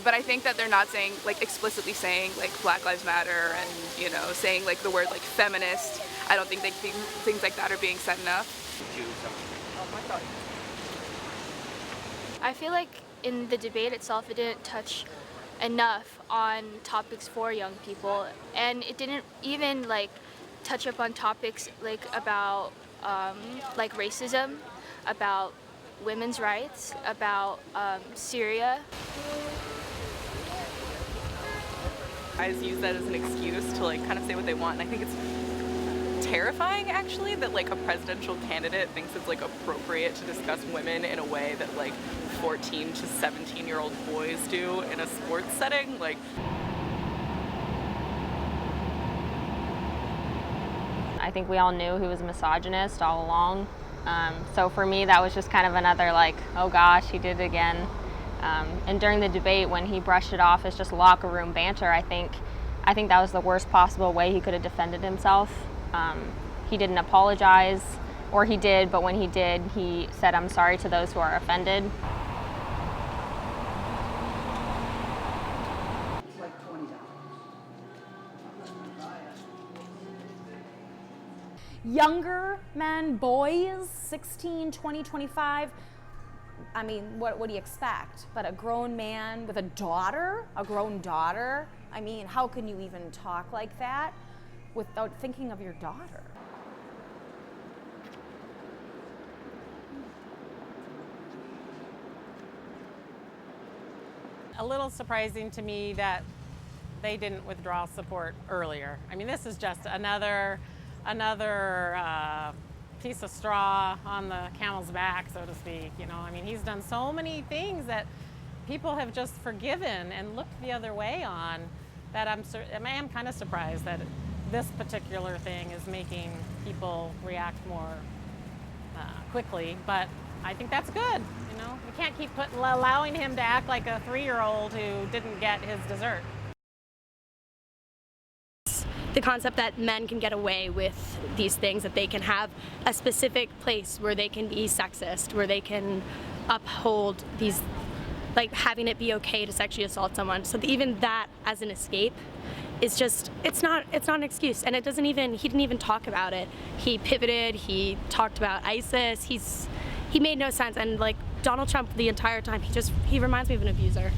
But I think that they're not saying, like, explicitly saying, like, Black Lives Matter and, you know, saying, like, the word, like, feminist. I don't think things like that are being said enough. I feel like in the debate itself, it didn't touch enough on topics for young people, and it didn't even, like, touch up on topics, like, about, like, racism, about women's rights, about Syria. Guys use that as an excuse to, like, kind of say what they want, and I think it's terrifying, actually, that, like, a presidential candidate thinks it's, like, appropriate to discuss women in a way that, like, 14 to 17-year-old boys do in a sports setting. Like, I think we all knew he was a misogynist all along. So for me, that was just kind of another, like, oh gosh, he did it again. And during the debate, when he brushed it off as just locker room banter, I think that was the worst possible way he could have defended himself. He didn't apologize, or he did, but when he did, he said, "I'm sorry to those who are offended." Younger men, boys, 16, 20, 25, I mean, what do you expect? But a grown man with a daughter, a grown daughter, I mean, how can you even talk like that without thinking of your daughter? A little surprising to me that they didn't withdraw support earlier. I mean, this is just another piece of straw on the camel's back, so to speak. You know, I mean, he's done so many things that people have just forgiven and looked the other way on, that I am kind of surprised that this particular thing is making people react more quickly. But I think that's good. You know, we can't keep allowing him to act like a 3-year-old who didn't get his dessert. The concept that men can get away with these things, that they can have a specific place where they can be sexist, where they can uphold these, like, having it be okay to sexually assault someone. So even that as an escape is just, it's not an excuse. And he didn't even talk about it. He pivoted, he talked about ISIS, he made no sense. And, like, Donald Trump the entire time, he reminds me of an abuser.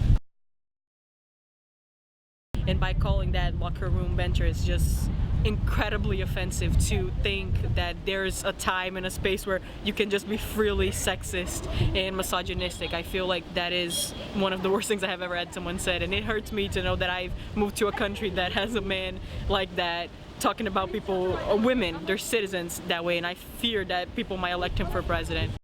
And by calling that locker room banter, is just incredibly offensive to think that there's a time and a space where you can just be freely sexist and misogynistic. I feel like that is one of the worst things I have ever had someone said, and it hurts me to know that I've moved to a country that has a man like that talking about people, women, their citizens that way, and I fear that people might elect him for president.